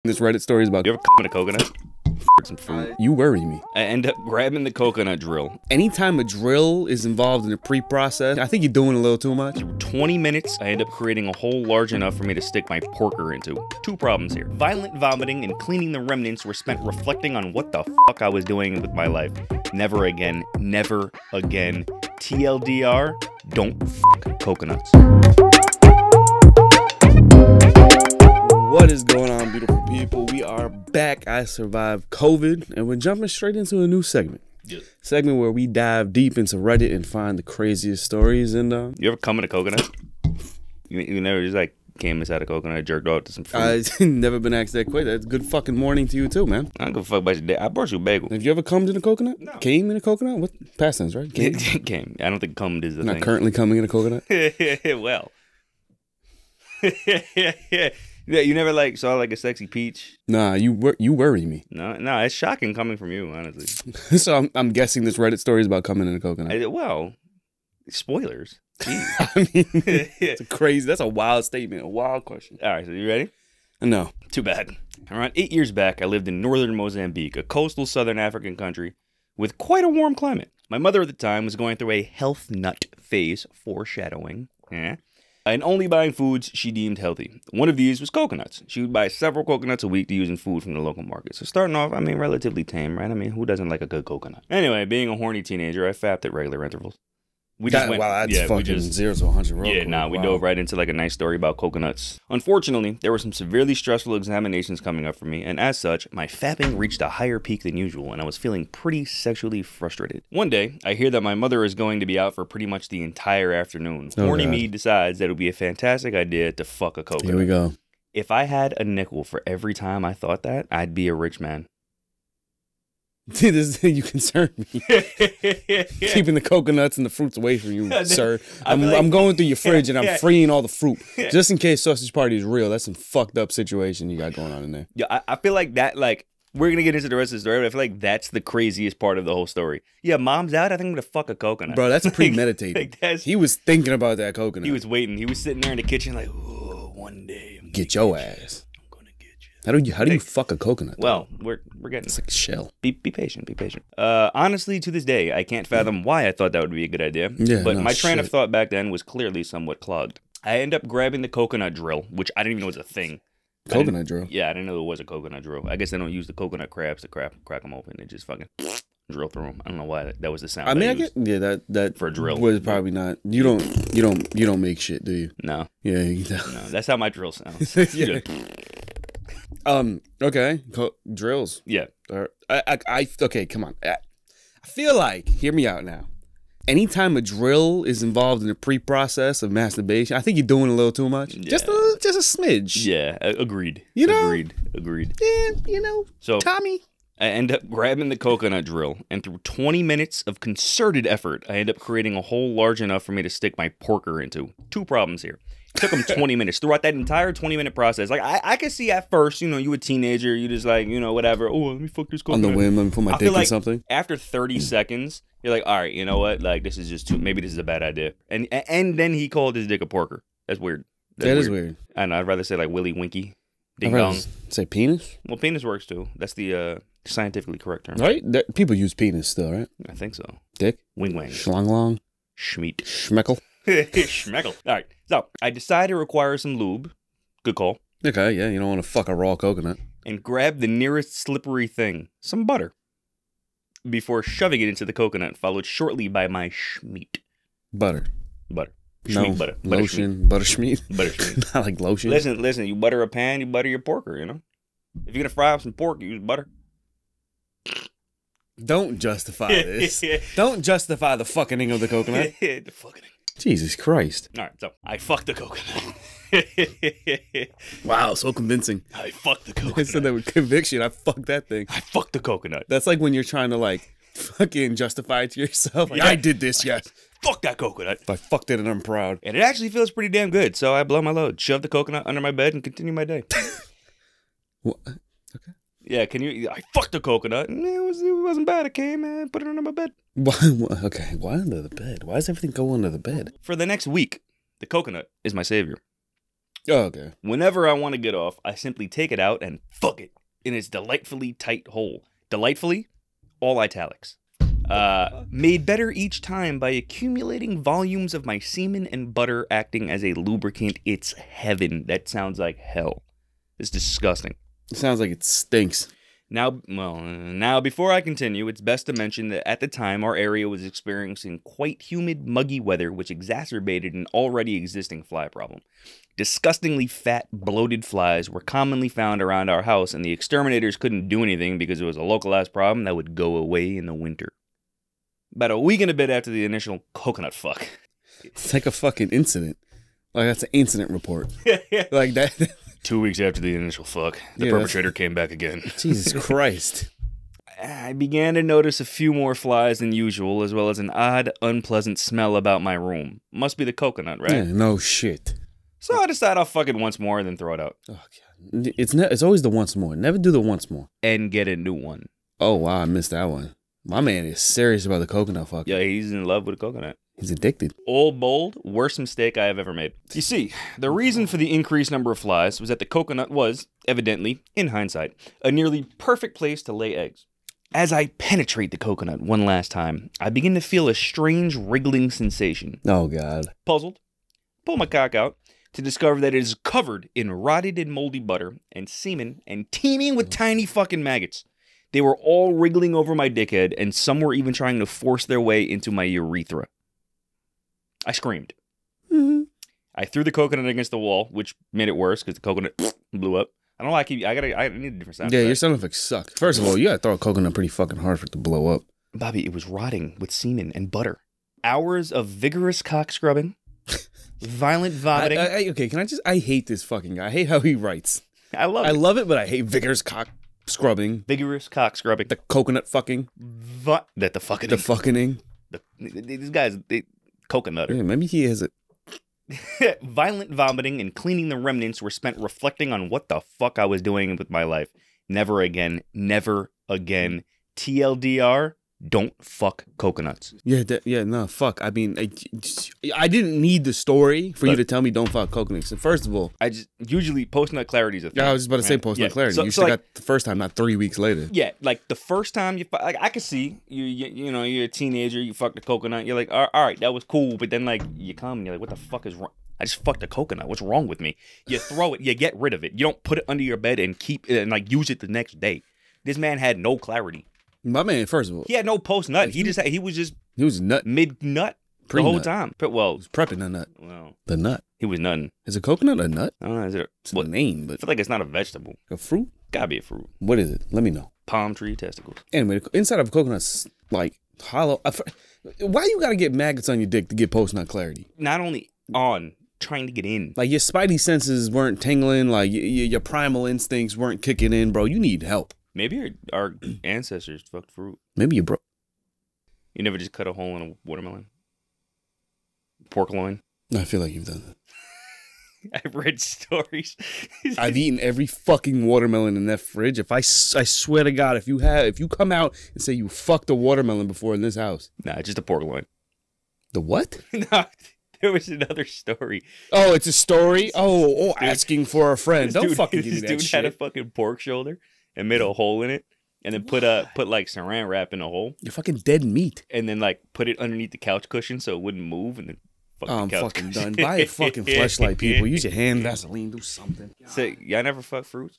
This Reddit story is about You ever come in a coconut? Some fruit. you worry me. I end up grabbing the coconut drill. Anytime a drill is involved in the pre-process, I think you're doing a little too much. Through 20 minutes, I end up creating a hole large enough for me to stick my porker into. Two problems here. Violent vomiting and cleaning the remnants were spent reflecting on what the fuck I was doing with my life. Never again. Never again. TLDR, don't fuck coconuts. What is going on, beautiful people? We are back. I survived COVID, and we're jumping straight into a new segment. Yes. Segment where we dive deep into Reddit and find the craziest stories. And You ever come in a coconut? You never just like came inside a coconut, jerked off to some fruit? I've never been asked that question. That's good fucking morning to you too, man. I don't give a fuck about your day. I brought you a bagel. Have you ever come in a coconut? No. Came in a coconut? What? Past tense, right? Came. Came. I don't think cummed is the Not thing. currently coming in a coconut? Well. Yeah, you never like saw like a sexy peach? Nah, you worry me. No, it's shocking coming from you, honestly. So I'm guessing this Reddit story is about coming in a coconut. Well, spoilers. Jeez. I mean, that's a wild statement, a wild question. All right, so you ready? No. Too bad. Around 8 years back, I lived in northern Mozambique, a coastal southern African country with quite a warm climate. My mother at the time was going through a health nut phase, foreshadowing, and only buying foods she deemed healthy. One of these was coconuts. She would buy several coconuts a week to use in food from the local market. So starting off, I mean, relatively tame, right? I mean, who doesn't like a good coconut? Anyway, being a horny teenager, I fapped at regular intervals. We just went, wow, that's fucking 0 to 100 real quick. We dove right into like a nice story about coconuts. Unfortunately, there were some severely stressful examinations coming up for me, and as such, my fapping reached a higher peak than usual, and I was feeling pretty sexually frustrated. One day, I hear that my mother is going to be out for pretty much the entire afternoon. Horny me decides that it would be a fantastic idea to fuck a coconut. Here we go. If I had a nickel for every time I thought that, I'd be a rich man. You concern me. Keeping the coconuts and the fruits away from you, sir. I'm going through your fridge and I'm freeing all the fruit. Just in case sausage party is real. That's some fucked up situation you got going on in there. Yeah, I feel like that, like, we're going to get into the rest of the story, but I feel like that's the craziest part of the whole story. Yeah, mom's out. I think I'm going to fuck a coconut. Bro, that's premeditated. He was thinking about that coconut. He was waiting. He was sitting there in the kitchen like, oh, one day. Get your ass. I'm going to get you. How do you fuck a coconut? Well, we're getting... It's like a shell. Be patient, be patient. Honestly, to this day, I can't fathom why I thought that would be a good idea. Yeah, but my train of thought back then was clearly somewhat clogged. I end up grabbing the coconut drill, which I didn't even know was a thing. Coconut drill? Yeah, I didn't know there was a coconut drill. I guess they don't use the coconut crabs to crack them open. They just fucking drill through them. I don't know why that was the sound. I mean, I get that for a drill was probably not. You don't make shit, do you? No. Yeah. No, that's how my drill sounds. Yeah. Okay. Drills. Yeah. Okay. Come on. I feel like, hear me out now. Anytime a drill is involved in the pre-process of masturbation, I think you're doing a little too much. Yeah. Just a smidge. Yeah. Agreed. You know. Agreed. Yeah. So Tommy. I end up grabbing the coconut drill, and through 20 minutes of concerted effort, I end up creating a hole large enough for me to stick my porker into. Two problems here. It took them 20 minutes. Throughout that entire 20-minute process, like, I could see at first, you a teenager, you just like, whatever. Oh, let me fuck this coconut. On the whim, let me put my dick in something. After 30 seconds, you're like, all right, you know what? Like, this is just too, maybe this is a bad idea. And then he called his dick a porker. That's weird. That is weird. I know, I'd rather say like Willy Winky. Ding I'd dong. rather say penis? Well, penis works too. That's the scientifically correct term. Right? People use penis still, right? I think so. Dick? Wing wang. Schlong long? Schmeat. Schmeckle? Schmeckle. All right. So I decided to require some lube. Good call. Okay, yeah, you don't want to fuck a raw coconut. And grab the nearest slippery thing, some butter, before shoving it into the coconut, followed shortly by my schmeat. Butter. Schmeat butter. Lotion. Butter schmeat. Butter schmeat. Not like lotion. Listen. You butter a pan, you butter your porker, If you're going to fry up some pork, you use butter. Don't justify this. Don't justify the fucking of the coconut. The fucking. Jesus Christ. All right, so I fucked the coconut. Wow, so convincing. I fucked the coconut. I said that with conviction. I fucked that thing. I fucked the coconut. That's like when you're trying to like fucking justify it to yourself. Like, I did this, yes. Fuck that coconut. I fucked it and I'm proud. And it actually feels pretty damn good. So I blow my load, shove the coconut under my bed, and continue my day. What? Okay. Yeah, I fucked the coconut, and it wasn't bad. I came and put it under my bed. Why? Okay, why under the bed? Why does everything go under the bed? For the next week, the coconut is my savior. Oh, okay. Whenever I want to get off, I simply take it out and fuck it in its delightfully tight hole. Delightfully, all italics. Made better each time by accumulating volumes of my semen and butter acting as a lubricant. It's heaven. That sounds like hell. It's disgusting. It sounds like it stinks. Now, before I continue, it's best to mention that at the time, our area was experiencing quite humid, muggy weather, which exacerbated an already existing fly problem. Disgustingly fat, bloated flies were commonly found around our house, and the exterminators couldn't do anything because it was a localized problem that would go away in the winter. About a week and a bit after the initial coconut fuck. It's like a fucking incident. Like, that's an incident report. Like that. 2 weeks after the initial fuck, the perpetrator came back again. Jesus Christ. I began to notice a few more flies than usual, as well as an odd, unpleasant smell about my room. Must be the coconut, right? Yeah, no shit. So I decide I'll fuck it once more and then throw it out. Oh, God. It's always the once more. Never do the once more. And get a new one. Oh, wow, I missed that one. My man is serious about the coconut fuck. Yeah, he's in love with the coconut. He's addicted. Old bold, worst mistake I have ever made. You see, the reason for the increased number of flies was that the coconut was, evidently, in hindsight, a nearly perfect place to lay eggs. As I penetrate the coconut one last time, I begin to feel a strange wriggling sensation. Oh, God. Puzzled, pull my cock out to discover that it is covered in rotted and moldy butter and semen and teeming with tiny fucking maggots. They were all wriggling over my dickhead, and some were even trying to force their way into my urethra. I screamed. Mm-hmm. I threw the coconut against the wall, which made it worse because the coconut blew up. I don't know why I need a different sound. Yeah, your sound effects suck. First of all, you gotta throw a coconut pretty fucking hard for it to blow up. Bobby, it was rotting with semen and butter. Hours of vigorous cock scrubbing, violent vomiting. Okay, I hate this fucking guy. I hate how he writes. I love it, but I hate vigorous cock scrubbing. Vigorous cock scrubbing. The coconut fucking. The fucking. These guys, coconutter. Yeah, maybe he has it. Violent vomiting and cleaning the remnants were spent reflecting on what the fuck I was doing with my life. Never again. Never again. TLDR, don't fuck coconuts. Yeah, no, fuck. I mean, I didn't need the story for you to tell me don't fuck coconuts. And first of all, I just usually post-nut clarity is a thing. Yeah, I was just about to say post-nut clarity. You should have got the first time, not 3 weeks later. Yeah, like the first time like I could see you know, you're a teenager, you fucked a coconut, you're like, all right, that was cool, but then like you come and you're like, what the fuck is wrong? I just fucked a coconut. What's wrong with me? You throw it, you get rid of it. You don't put it under your bed and keep it and like use it the next day. This man had no clarity. My man, first of all, he had no post nut. He was nut mid nut the whole time. But well, he was prepping the nut. Well, the nut. He was nutting. Is a coconut a nut? I don't know. It's a name, but I feel like it's not a vegetable. A fruit? Gotta be a fruit. What is it? Let me know. Palm tree testicles. Anyway, inside of a coconut's like hollow. Why you gotta get maggots on your dick to get post nut clarity? Not only on. Trying to get in. Like your spidey senses weren't tingling, like your primal instincts weren't kicking in, bro. You need help. Maybe our ancestors fucked fruit. Maybe you broke. You never just cut a hole in a watermelon? Pork loin? I feel like you've done that. I've read stories. I've eaten every fucking watermelon in that fridge. If I swear to God, if you come out and say you fucked a watermelon before in this house. Nah, just a pork loin. The what? No. There was another story. Oh, it's a story? Oh, asking for a friend. Don't fucking give me that shit. This dude had a fucking pork shoulder and made a hole in it and then put like saran wrap in the hole. You're fucking dead meat. And then like put it underneath the couch cushion so it wouldn't move and then I'm fucking done. Buy a fucking fleshlight, people. Use your hand Vaseline. Do something. So, y'all never fuck fruits?